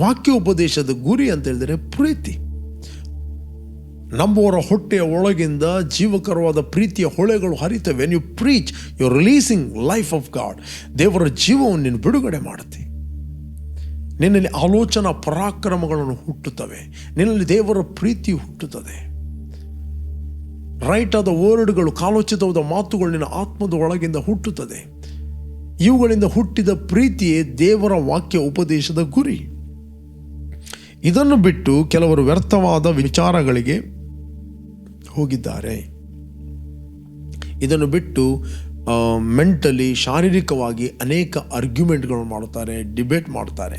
ವಾಕ್ಯ ಉಪದೇಶದ ಗುರಿ ಅಂತ ಹೇಳಿದರೆ ಪ್ರೀತಿ. ನಂಬುವರ ಹೊಟ್ಟೆಯ ಒಳಗಿಂದ ಜೀವಕರವಾದ ಪ್ರೀತಿಯ ಹೊಳೆಗಳು ಹರಿತವೆ. When you preach, you are releasing life of God. ದೇವರ ಜೀವವನ್ನು ನೀನು ಬಿಡುಗಡೆ ಮಾಡುತ್ತೆ. ನಿನ್ನಲ್ಲಿ ಆಲೋಚನಾ ಪರಾಕ್ರಮಗಳನ್ನು ಹುಟ್ಟುತ್ತವೆ. ನಿನ್ನಲ್ಲಿ ದೇವರ ಪ್ರೀತಿ ಹುಟ್ಟುತ್ತದೆ. ರೈಟ್ ಆದ ವರ್ಡ್ಗಳು, ಕಾಲೋಚಿತವಾದ ಮಾತುಗಳು ನಿನ್ನ ಆತ್ಮದ ಒಳಗಿಂದ ಹುಟ್ಟುತ್ತದೆ. ಇವುಗಳಿಂದ ಹುಟ್ಟಿದ ಪ್ರೀತಿಯೇ ದೇವರ ವಾಕ್ಯ ಉಪದೇಶದ ಗುರಿ. ಇದನ್ನು ಬಿಟ್ಟು ಕೆಲವರು ವ್ಯರ್ಥವಾದ ವಿಚಾರಗಳಿಗೆ ಹೋಗಿದ್ದಾರೆ. ಇದನ್ನು ಬಿಟ್ಟು ಮೆಂಟಲಿ, ಶಾರೀರಿಕವಾಗಿ ಅನೇಕ ಆರ್ಗ್ಯುಮೆಂಟ್ಗಳು ಮಾಡುತ್ತಾರೆ, ಡಿಬೇಟ್ ಮಾಡ್ತಾರೆ.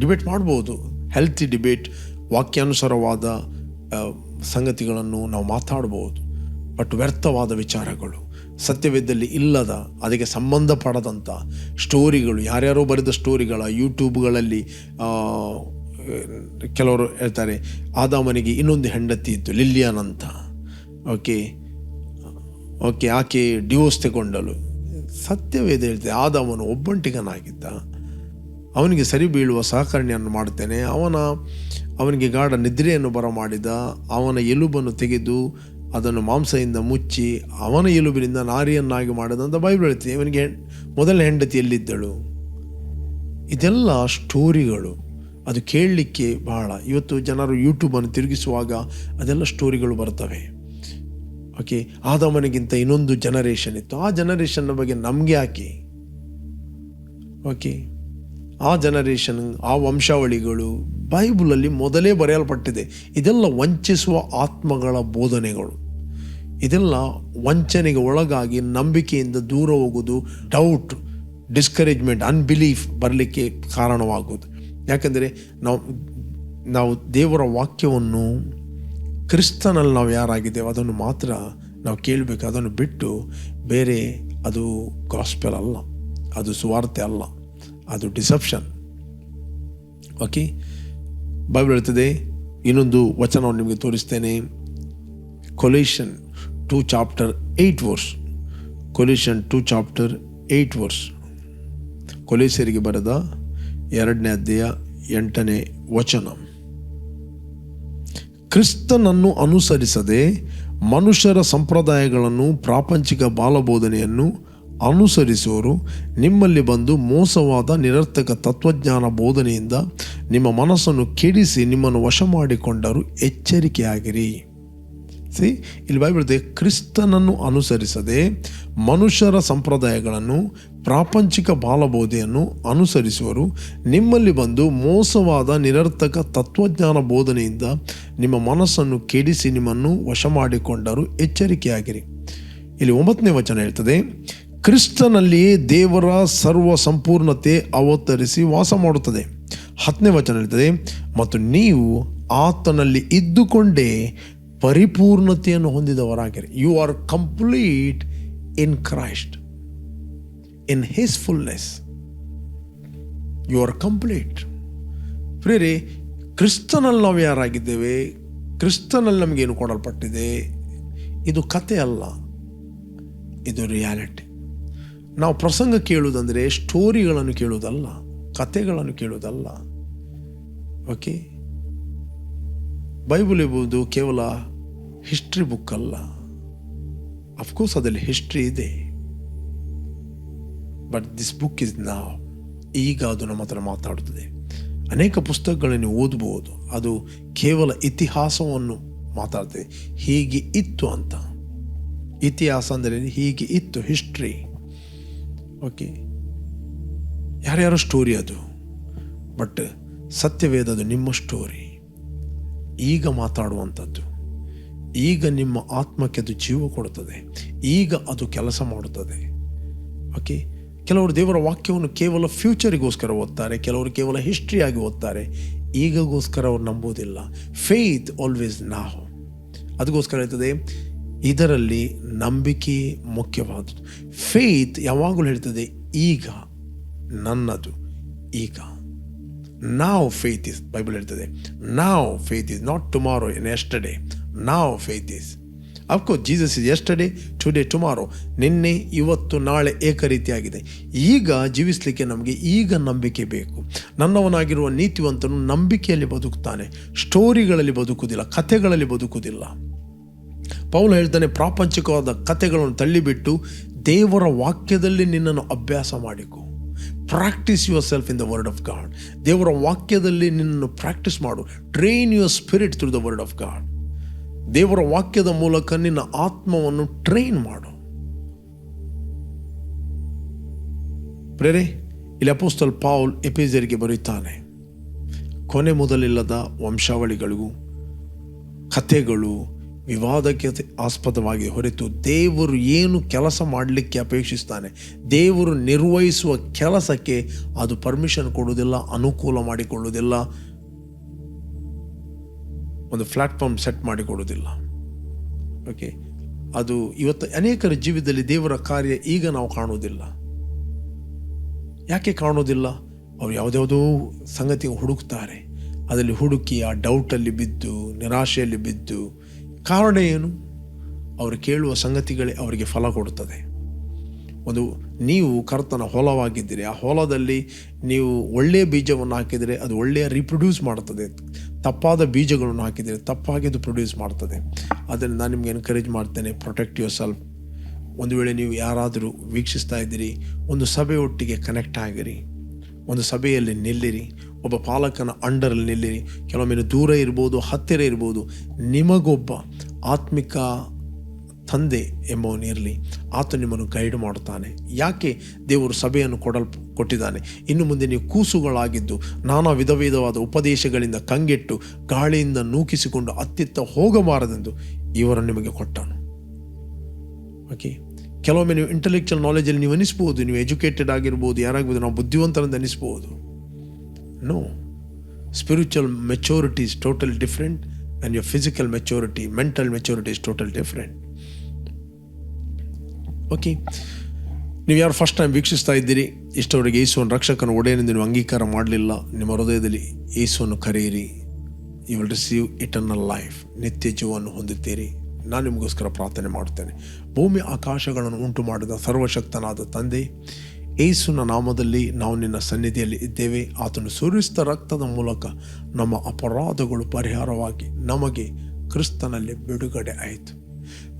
ಡಿಬೇಟ್ ಮಾಡ್ಬೋದು, ಹೆಲ್ತಿ ಡಿಬೇಟ್, ವಾಕ್ಯಾನುಸಾರವಾದ ಸಂಗತಿಗಳನ್ನು ನಾವು ಮಾತಾಡ್ಬೋದು. ಬಟ್ ವ್ಯರ್ಥವಾದ ವಿಚಾರಗಳು, ಸತ್ಯವೇದದಲ್ಲಿ ಇಲ್ಲದ, ಅದಕ್ಕೆ ಸಂಬಂಧಪಡದಂಥ ಸ್ಟೋರಿಗಳು, ಯಾರ್ಯಾರೋ ಬರೆದ ಸ್ಟೋರಿಗಳ ಯೂಟ್ಯೂಬ್ಗಳಲ್ಲಿ ಕೆಲವರು ಹೇಳ್ತಾರೆ, ಆದಾಮನಿಗೆ ಇನ್ನೊಂದು ಹೆಂಡತಿ ಇತ್ತು, ಲಿಲಿಯನ್ ಅಂತ. ಓಕೆ, ಆಕೆ ಡಿವೋರ್ಸ್ ತಗೊಂಡಳು. ಸತ್ಯವೇದ ಹೇಳ್ತೇವೆ, ಆದಾಮನು ಒಬ್ಬಂಟಿಗನಾಗಿದ್ದ, ಅವನಿಗೆ ಸರಿ ಬೀಳುವ ಸಹಕರಣೆಯನ್ನು ಮಾಡುತ್ತೇನೆ. ಅವನಿಗೆ ಗಾಢ ನಿದ್ರೆಯನ್ನು ಬರಮಾಡಿದ, ಅವನ ಎಲುಬನ್ನು ತೆಗೆದು ಅದನ್ನು ಮಾಂಸದಿಂದ ಮುಚ್ಚಿ ಅವನ ಎಲುಬಿನಿಂದ ನಾರಿಯನ್ನಾಗಿ ಮಾಡಿದಂಥ ಬೈಬಲ್ ಹೇಳ್ತೀವಿ. ಅವನಿಗೆ ಮೊದಲ ಹೆಂಡತಿ ಎಲ್ಲಿದ್ದಳು? ಇದೆಲ್ಲ ಸ್ಟೋರಿಗಳು. ಅದು ಕೇಳಲಿಕ್ಕೆ ಬಹಳ. ಇವತ್ತು ಜನರು ಯೂಟ್ಯೂಬನ್ನು ತಿರುಗಿಸುವಾಗ ಅದೆಲ್ಲ ಸ್ಟೋರಿಗಳು ಬರ್ತವೆ. ಓಕೆ, ಆದಾಮನಿಗಿಂತ ಇನ್ನೊಂದು ಜನರೇಷನ್ ಇತ್ತು, ಆ ಜನರೇಷನ್ನ ಬಗ್ಗೆ ನಮಗೆ ಯಾಕೆ? ಓಕೆ, ಆ ಜನರೇಷನ್, ಆ ವಂಶಾವಳಿಗಳು ಬೈಬಲಲ್ಲಿ ಮೊದಲೇ ಬರೆಯಲ್ಪಟ್ಟಿದೆ. ಇದೆಲ್ಲ ವಂಚಿಸುವ ಆತ್ಮಗಳ ಬೋಧನೆಗಳು. ಇದೆಲ್ಲ ವಂಚನೆಗೆ ಒಳಗಾಗಿ ನಂಬಿಕೆಯಿಂದ ದೂರ ಹೋಗೋದು, ಡೌಟ್, ಡಿಸ್ಕರೇಜ್ಮೆಂಟ್, ಅನ್ಬಿಲೀಫ್ ಬರಲಿಕ್ಕೆ ಕಾರಣವಾಗುವುದು. ಯಾಕೆಂದರೆ ನಾವು ದೇವರ ವಾಕ್ಯವನ್ನು, ಕ್ರಿಸ್ತನಲ್ಲಿ ನಾವು ಯಾರಾಗಿದ್ದೇವೆ ಅದನ್ನು ಮಾತ್ರ ನಾವು ಕೇಳಬೇಕು. ಅದನ್ನು ಬಿಟ್ಟು ಬೇರೆ ಅದು ಗಾಸ್ಪೆಲ್ ಅಲ್ಲ, ಅದು ಸುವಾರ್ತೆ ಅಲ್ಲ, ಅದು ಡಿಸೆಪ್ಷನ್. ಓಕೆ, ಬೈಬಲ್ ಹೇಳ್ತದೆ. ಇನ್ನೊಂದು ವಚನವನ್ನು ನಿಮಗೆ ತೋರಿಸ್ತೇನೆ. ಕೊಲೋಸಿಯನ್ 2:8 ಕೊಲೋಸಿಯನ್ 2:8 ಕೊಲೋಸ್ಯರಿಗೆ ಬರೆದ 2ನೇ ಅಧ್ಯಾಯ 8ನೇ ವಚನ. ಕ್ರಿಸ್ತನನ್ನು ಅನುಸರಿಸದೆ ಮನುಷ್ಯರ ಸಂಪ್ರದಾಯಗಳನ್ನು ಪ್ರಾಪಂಚಿಕ ಬಾಲಬೋಧನೆಯನ್ನು ಅನುಸರಿಸುವವರು ನಿಮ್ಮಲ್ಲಿ ಬಂದು ಮೋಸವಾದ ನಿರರ್ಥಕ ತತ್ವಜ್ಞಾನ ಬೋಧನೆಯಿಂದ ನಿಮ್ಮ ಮನಸ್ಸನ್ನು ಕೆಡಿಸಿ ನಿಮ್ಮನ್ನು ವಶ ಮಾಡಿಕೊಂಡರು ಎಚ್ಚರಿಕೆಯಾಗಿರಿ. ಇಲ್ಲಿ ಬೈಬಲ್ ಇದೆ, ಕ್ರಿಸ್ತನನ್ನು ಅನುಸರಿಸದೆ ಮನುಷ್ಯರ ಸಂಪ್ರದಾಯಗಳನ್ನು ಪ್ರಾಪಂಚಿಕ ಬಾಲಬೋಧೆಯನ್ನು ಅನುಸರಿಸುವರು ನಿಮ್ಮಲ್ಲಿ ಬಂದು ಮೋಸವಾದ ನಿರರ್ಥಕ ತತ್ವಜ್ಞಾನ ಬೋಧನೆಯಿಂದ ನಿಮ್ಮ ಮನಸ್ಸನ್ನು ಕೆಡಿಸಿ ನಿಮ್ಮನ್ನು ವಶ ಮಾಡಿಕೊಂಡರು ಎಚ್ಚರಿಕೆಯಾಗಿರಿ. ಇಲ್ಲಿ 9ನೇ ವಚನ ಹೇಳ್ತದೆ, ಕ್ರಿಸ್ತನಲ್ಲಿಯೇ ದೇವರ ಸರ್ವ ಸಂಪೂರ್ಣತೆ ಅವತರಿಸಿ ವಾಸ ಮಾಡುತ್ತದೆ. 10ನೇ ವಚನ ಹೇಳ್ತದೆ, ಮತ್ತು ನೀವು ಆತನಲ್ಲಿ ಇದ್ದುಕೊಂಡೇ ಪರಿಪೂರ್ಣತೆಯನ್ನು ಹೊಂದಿದವರಾಗಿರಿ. You are complete in Christ, in his fullness. You are complete. ಪ್ರಿಯರೇ, ಕ್ರಿಸ್ತನಲ್ಲಿ ನಾವು ಯಾರಾಗಿದ್ದೇವೆ, ಕ್ರಿಸ್ತನಲ್ಲಿ ನಮಗೇನು ಕೊಡಲ್ಪಟ್ಟಿದೆ, ಇದು ಕತೆ ಅಲ್ಲ, ಇದು ರಿಯಾಲಿಟಿ. ನಾವು ಪ್ರಸಂಗ ಕೇಳುವುದಂದರೆ ಸ್ಟೋರಿಗಳನ್ನು ಕೇಳುವುದಲ್ಲ, ಕತೆಗಳನ್ನು ಕೇಳುವುದಲ್ಲ. ಓಕೆ, ಬೈಬಲ್ ಎಂಬುದು ಕೇವಲ ಹಿಸ್ಟ್ರಿ ಬುಕ್ ಅಲ್ಲ. ಅಫ್ಕೋರ್ಸ್ ಅದರಲ್ಲಿ ಹಿಸ್ಟ್ರಿ ಇದೆ, ಬಟ್ ದಿಸ್ ಬುಕ್ ಇಸ್ ನಾವ್. ಈಗ ಅದು ನಮ್ಮ ಹತ್ರ ಮಾತಾಡುತ್ತದೆ. ಅನೇಕ ಪುಸ್ತಕಗಳನ್ನು ಓದಬಹುದು, ಅದು ಕೇವಲ ಇತಿಹಾಸವನ್ನು ಮಾತಾಡ್ತದೆ. ಹೀಗೆ ಇತ್ತು ಅಂತ. ಇತಿಹಾಸ ಅಂದರೆ ಹೀಗೆ ಇತ್ತು, ಹಿಸ್ಟ್ರಿ. ಓಕೆ, ಯಾರ್ಯಾರೋ ಸ್ಟೋರಿ ಅದು, ಬಟ್ ಸತ್ಯವೇದ ಅದು ನಿಮ್ಮ ಸ್ಟೋರಿ. ಈಗ ಮಾತಾಡುವಂಥದ್ದು, ಈಗ ನಿಮ್ಮ ಆತ್ಮಕ್ಕೆ ಅದು ಜೀವ ಕೊಡುತ್ತದೆ, ಈಗ ಅದು ಕೆಲಸ ಮಾಡುತ್ತದೆ. ಓಕೆ, ಕೆಲವರು ದೇವರ ವಾಕ್ಯವನ್ನು ಕೇವಲ ಫ್ಯೂಚರಿಗೋಸ್ಕರ ಓದ್ತಾರೆ, ಕೆಲವರು ಕೇವಲ ಹಿಸ್ಟ್ರಿಯಾಗಿ ಓದ್ತಾರೆ, ಈಗಗೋಸ್ಕರ ಅವ್ರು ನಂಬೋದಿಲ್ಲ. ಫೇತ್ ಆಲ್ವೇಸ್ ನಾವು. ಅದಕ್ಕೋಸ್ಕರ ಹೇಳ್ತದೆ, ಇದರಲ್ಲಿ ನಂಬಿಕೆ ಮುಖ್ಯವಾದದ್ದು. ಫೇತ್ ಯಾವಾಗಲೂ ಹೇಳ್ತದೆ, ಈಗ ನನ್ನದು, ಈಗ. ನಾವ್ ಫೇತ್ ಇಸ್, ಬೈಬಲ್ ಹೇಳ್ತದೆ, now faith is not tomorrow in yesterday. Now faith is, of course Jesus is yesterday, today, tomorrow. ನಿನ್ನೆ, ಇವತ್ತು, ನಾಳೆ ಏಕರೀತಿಯಾಗಿದೆ. ಈಗ ಜೀವಿಸಲಿಕ್ಕೆ ನಮಗೆ ಈಗ ನಂಬಿಕೆ ಬೇಕು. ನನ್ನವನಾಗಿರುವ ನೀತಿವಂತನು ನಂಬಿಕೆಯಲ್ಲಿ ಬದುಕ್ತಾನೆ, ಸ್ಟೋರಿಗಳಲ್ಲಿ ಬದುಕುವುದಿಲ್ಲ, ಕಥೆಗಳಲ್ಲಿ ಬದುಕುವುದಿಲ್ಲ. ಪೌಲ ಹೇಳ್ತಾನೆ, ಪ್ರಾಪಂಚಿಕವಾದ ಕಥೆಗಳನ್ನು ತಳ್ಳಿಬಿಟ್ಟು ದೇವರ ವಾಕ್ಯದಲ್ಲಿ ನಿನ್ನನ್ನು ಅಭ್ಯಾಸ ಮಾಡಿಕೊ. Practice your self in the word of God. ದೇವರ ವಾಕ್ಯದಲ್ಲಿ ನಿನ್ನನ್ನು ಪ್ರಾಕ್ಟೀಸ್ ಮಾಡು. Train your spirit through the word of God. ದೇವರ ವಾಕ್ಯದ ಮೂಲಕ ನಿನ್ನ ಆತ್ಮವನ್ನು ಟ್ರೈನ್ ಮಾಡು. ಪ್ರೇರೆ, ಇಲ್ಲಿ ಅಪೊಸ್ತಲ ಪೌಲ್ ಎಫೆಸರಿಗೆ ಬರೆಯುತ್ತಾನೆ, ಕೊನೆ ಮೊದಲಿಲ್ಲದ ವಂಶಾವಳಿಗಳಿಗೂ ಕಥೆಗಳು ವಿವಾದಕ್ಕೆ ಆಸ್ಪದವಾಗಿ ಹೊರತು ದೇವರು ಏನು ಕೆಲಸ ಮಾಡಲಿಕ್ಕೆ ಅಪೇಕ್ಷಿಸ್ತಾನೆ, ದೇವರು ನಿರ್ವಹಿಸುವ ಕೆಲಸಕ್ಕೆ ಅದು ಪರ್ಮಿಷನ್ ಕೊಡುವುದಿಲ್ಲ, ಅನುಕೂಲ ಮಾಡಿಕೊಳ್ಳುವುದಿಲ್ಲ, ಒಂದು ಪ್ಲಾಟ್ಫಾರ್ಮ್ ಸೆಟ್ ಮಾಡಿಕೊಡುವುದಿಲ್ಲ. ಓಕೆ, ಅದು ಇವತ್ತು ಅನೇಕರ ಜೀವಿತದಲ್ಲಿ ದೇವರ ಕಾರ್ಯ ಈಗ ನಾವು ಕಾಣುವುದಿಲ್ಲ. ಯಾಕೆ ಕಾಣೋದಿಲ್ಲ? ಅವ್ರು ಯಾವುದ್ಯಾವುದೋ ಸಂಗತಿ ಹುಡುಕ್ತಾರೆ, ಅದರಲ್ಲಿ ಹುಡುಕಿ ಆ ಡೌಟಲ್ಲಿ ಬಿದ್ದು, ನಿರಾಶೆಯಲ್ಲಿ ಬಿದ್ದು. ಕಾರಣ ಏನು? ಅವರು ಕೇಳುವ ಸಂಗತಿಗಳೇ ಅವರಿಗೆ ಫಲ ಕೊಡುತ್ತದೆ. ನೀವು ಕರ್ತನ ಹೊಲವಾಗಿದ್ದೀರಿ, ಆ ಹೊಲದಲ್ಲಿ ನೀವು ಒಳ್ಳೆಯ ಬೀಜವನ್ನು ಹಾಕಿದರೆ ಅದು ಒಳ್ಳೆಯ ರೀಪ್ರೊಡ್ಯೂಸ್ ಮಾಡುತ್ತದೆ. ತಪ್ಪಾದ ಬೀಜಗಳನ್ನು ಹಾಕಿದರೆ ತಪ್ಪಾಗಿ ಅದು ಪ್ರೊಡ್ಯೂಸ್ ಮಾಡ್ತದೆ. ಅದನ್ನು ನಾನು ನಿಮ್ಗೆ ಎನ್ಕರೇಜ್ ಮಾಡ್ತೇನೆ, ಪ್ರೊಟೆಕ್ಟ್ ಯುವರ್ ಸೆಲ್ಫ್. ಒಂದು ವೇಳೆ ನೀವು ಯಾರಾದರೂ ವೀಕ್ಷಿಸ್ತಾ ಇದ್ದೀರಿ, ಒಂದು ಸಭೆಯೊಟ್ಟಿಗೆ ಕನೆಕ್ಟ್ ಆಗಿರಿ, ಒಂದು ಸಭೆಯಲ್ಲಿ ನಿಲ್ಲಿರಿ, ಒಬ್ಬ ಪಾಲಕನ ಅಂಡರಲ್ಲಿ ನಿಲ್ಲಿರಿ. ಕೆಲವೊಮ್ಮೆ ದೂರ ಇರ್ಬೋದು, ಹತ್ತಿರ ಇರ್ಬೋದು. ನಿಮಗೊಬ್ಬ ಆತ್ಮಿಕ ತಂದೆ ಎಂಬವನಿರಲಿ, ಆತ ನಿಮ್ಮನ್ನು ಗೈಡ್ ಮಾಡುತ್ತಾನೆ. ಯಾಕೆ ದೇವರು ಸಭೆಯನ್ನು ಕೊಟ್ಟಿದ್ದಾನೆ? ಇನ್ನು ಮುಂದೆ ನೀವು ಕೂಸುಗಳಾಗಿದ್ದು ನಾನಾ ವಿಧವಾದ ಉಪದೇಶಗಳಿಂದ ಕಂಗೆಟ್ಟು ಗಾಳಿಯಿಂದ ನೂಕಿಸಿಕೊಂಡು ಅತ್ತಿತ್ತ ಹೋಗಬಾರದೆಂದು ಇವರನ್ನು ನಿಮಗೆ ಕೊಟ್ಟನು. ಓಕೆ, ಕೆಲವೊಮ್ಮೆ ನೀವು ಇಂಟೆಲೆಕ್ಚುಯಲ್ ನಾಲೆಜಲ್ಲಿ ನೀವು ಅನಿಸ್ಬೋದು, ನೀವು ಎಜುಕೇಟೆಡ್ ಆಗಿರ್ಬೋದು, ಯಾರಾಗ್ಬೋದು, ನಾವು ಬುದ್ಧಿವಂತರಂತ ಅನಿಸ್ಬೋದು. No, spiritual maturity is total different and your physical maturity, mental maturity is total different. Okay, ನೀವು ಯಾರು ಫಸ್ಟ್ ಟೈಮ್ ವೀಕ್ಷಿಸ್ತಾ ಇದ್ದೀರಿ, ಇಷ್ಟವರೆಗೆ ಯೇಸುವನ್ನು ರಕ್ಷಕನ ಒಡೆಯನೆಂದು ನೀವು ಅಂಗೀಕಾರ ಮಾಡಲಿಲ್ಲ, ನಿಮ್ಮ ಹೃದಯದಲ್ಲಿ ಯೇಸುವನ್ನು ಕರೆಯಿರಿ. You will receive eternal life, ನಿತ್ಯ ಜೀವವನ್ನು ಹೊಂದುತ್ತೀರಿ. ನಾನು ನಿಮಗೋಸ್ಕರ ಪ್ರಾರ್ಥನೆ ಮಾಡುತ್ತೇನೆ. ಭೂಮಿ ಆಕಾಶಗಳನ್ನು ಉಂಟು ಮಾಡಿದ ಸರ್ವಶಕ್ತನಾದ ತಂದೆ, ಯೇಸುವಿನ ನಾಮದಲ್ಲಿ ನಾವು ನಿನ್ನ ಸನ್ನಿಧಿಯಲ್ಲಿ ಇದ್ದೇವೆ. ಆತನು ಸುರಿಸಿದ ರಕ್ತದ ಮೂಲಕ ನಮ್ಮ ಅಪರಾಧಗಳು ಪರಿಹಾರವಾಗಿ ನಮಗೆ ಕ್ರಿಸ್ತನಲ್ಲಿ ಬಿಡುಗಡೆ ಆಯಿತು.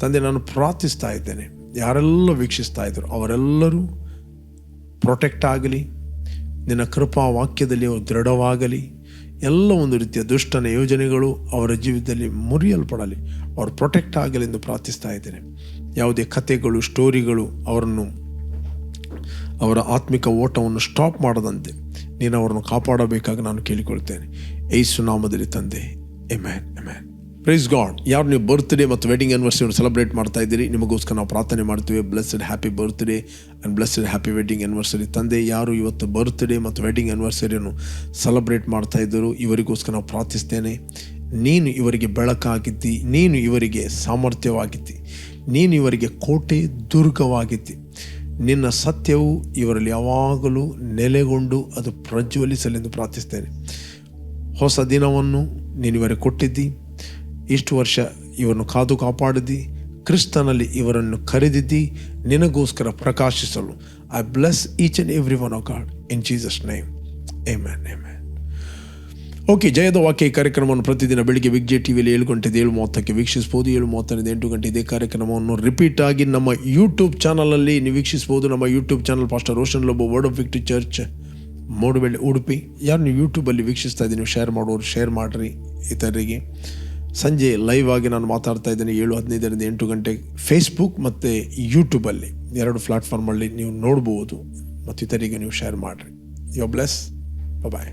ತಂದೆ, ನಾನು ಪ್ರಾರ್ಥಿಸ್ತಾ ಇದ್ದೇನೆ, ಯಾರೆಲ್ಲ ವೀಕ್ಷಿಸ್ತಾ ಇದ್ದರು ಅವರೆಲ್ಲರೂ ಪ್ರೊಟೆಕ್ಟ್ ಆಗಲಿ, ನಿನ್ನ ಕೃಪಾ ವಾಕ್ಯದಲ್ಲಿ ಅವರು ದೃಢವಾಗಲಿ, ಎಲ್ಲ ಒಂದು ರೀತಿಯ ದುಷ್ಟನ ಯೋಜನೆಗಳು ಅವರ ಜೀವಿತದಲ್ಲಿ ಮುರಿಯಲ್ಪಡಲಿ, ಅವರು ಪ್ರೊಟೆಕ್ಟ್ ಆಗಲಿ ಎಂದು ಪ್ರಾರ್ಥಿಸ್ತಾ ಇದ್ದೇನೆ. ಯಾವುದೇ ಕಥೆಗಳು, ಸ್ಟೋರಿಗಳು ಅವರ ಆತ್ಮಿಕ ಓಟವನ್ನು ಸ್ಟಾಪ್ ಮಾಡದಂತೆ ನೀನು ಅವರನ್ನು ಕಾಪಾಡಬೇಕಾಗಿ ನಾನು ಕೇಳಿಕೊಳ್ತೇನೆ. ಯೇಸು ನಾಮದಲ್ಲಿ ತಂದೆ, ಆಮೆನ್, ಆಮೆನ್. Praise God. ಯಾರು ನೀವು ಬರ್ತ್ಡೇ ಮತ್ತು ವೆಡ್ಡಿಂಗ್ ಆ್ಯನಿವರ್ಸರಿಯನ್ನು ಸೆಲೆಬ್ರೇಟ್ ಮಾಡ್ತಾ ಇದ್ದೀರಿ, ನಿಮಗೋಸ್ಕರ ನಾವು ಪ್ರಾರ್ಥನೆ ಮಾಡ್ತೀವಿ. Blessed happy birthday and blessed happy wedding anniversary. ತಂದೆ, ಯಾರು ಇವತ್ತು ಬರ್ತ್ಡೇ ಮತ್ತು ವೆಡ್ಡಿಂಗ್ ಆ್ಯನಿವರ್ಸರಿಯನ್ನು ಸೆಲೆಬ್ರೇಟ್ ಮಾಡ್ತಾ ಇದ್ದರು, ಇವರಿಗೋಸ್ಕರ ನಾವು ಪ್ರಾರ್ಥಿಸ್ತೇನೆ. ನೀನು ಇವರಿಗೆ ಬೆಳಕಾಗಿದ್ದಿ, ನೀನು ಇವರಿಗೆ ಸಾಮರ್ಥ್ಯವಾಗಿದ್ದಿ, ನೀನು ಇವರಿಗೆ ಕೋಟೆ ದುರ್ಗವಾಗಿದ್ದಿ. ನಿನ್ನ ಸತ್ಯವು ಇವರಲ್ಲಿ ಯಾವಾಗಲೂ ನೆಲೆಗೊಂಡು ಅದು ಪ್ರಜ್ವಲಿಸಲೆಂದು ಪ್ರಾರ್ಥಿಸ್ತೇನೆ. ಹೊಸ ದಿನವನ್ನು ನೀನು ಇವರಿಗೆ ಕೊಟ್ಟಿದ್ದಿ, ಇಷ್ಟು ವರ್ಷ ಇವರನ್ನು ಕಾದು ಕಾಪಾಡಿದ್ದಿ, ಕ್ರಿಸ್ತನಲ್ಲಿ ಇವರನ್ನು ಕರೆದಿದ್ದಿ ನಿನಗೋಸ್ಕರ ಪ್ರಕಾಶಿಸಲು. I bless each and every one of God in Jesus name, amen, amen. Okay, ಜಯದ ವಾಕ್ಯ ಈ ಕಾರ್ಯಕ್ರಮವನ್ನು ಪ್ರತಿದಿನ ಬೆಳಿಗ್ಗೆ ವಿಗ್ಜೆ ಟಿವಿಯಲ್ಲಿ 7 ಗಂಟೆಗೆ 7:30 ವೀಕ್ಷಿಸ್ಬೋದು. 7:30 8 ಗಂಟೆ ಇದೇ ಕಾರ್ಯಕ್ರಮವನ್ನು ರಿಪೀಟ್ ಆಗಿ ನಮ್ಮ ಯೂಟ್ಯೂಬ್ ಚಾನಲಲ್ಲಿ ನೀವು ವೀಕ್ಷಿಸ್ಬೋದು. ನಮ್ಮ YouTube channel pastor Roshan Lobo, word of victory church, Moodubelli, Udupi. ಯಾರು ನೀವು ಯೂಟ್ಯೂಬಲ್ಲಿ ವೀಕ್ಷಿಸ್ತಾ ಇದ್ದೀನಿ, ನೀವು ಶೇರ್ ಮಾಡೋರು ಶೇರ್ ಮಾಡಿರಿ ಇತರರಿಗೆ. ಸಂಜೆ ಲೈವ್ ಆಗಿ ನಾನು ಮಾತಾಡ್ತಾ ಇದ್ದೀನಿ 7:15 8 ಗಂಟೆಗೆ ಫೇಸ್ಬುಕ್ ಮತ್ತು ಯೂಟ್ಯೂಬಲ್ಲಿ 2 ಪ್ಲಾಟ್ಫಾರ್ಮಲ್ಲಿ ನೀವು ನೋಡ್ಬೋದು, ಮತ್ತು ಇತರಿಗೆ ನೀವು ಶೇರ್ ಮಾಡಿರಿ. You bless. ಬಾಯ್.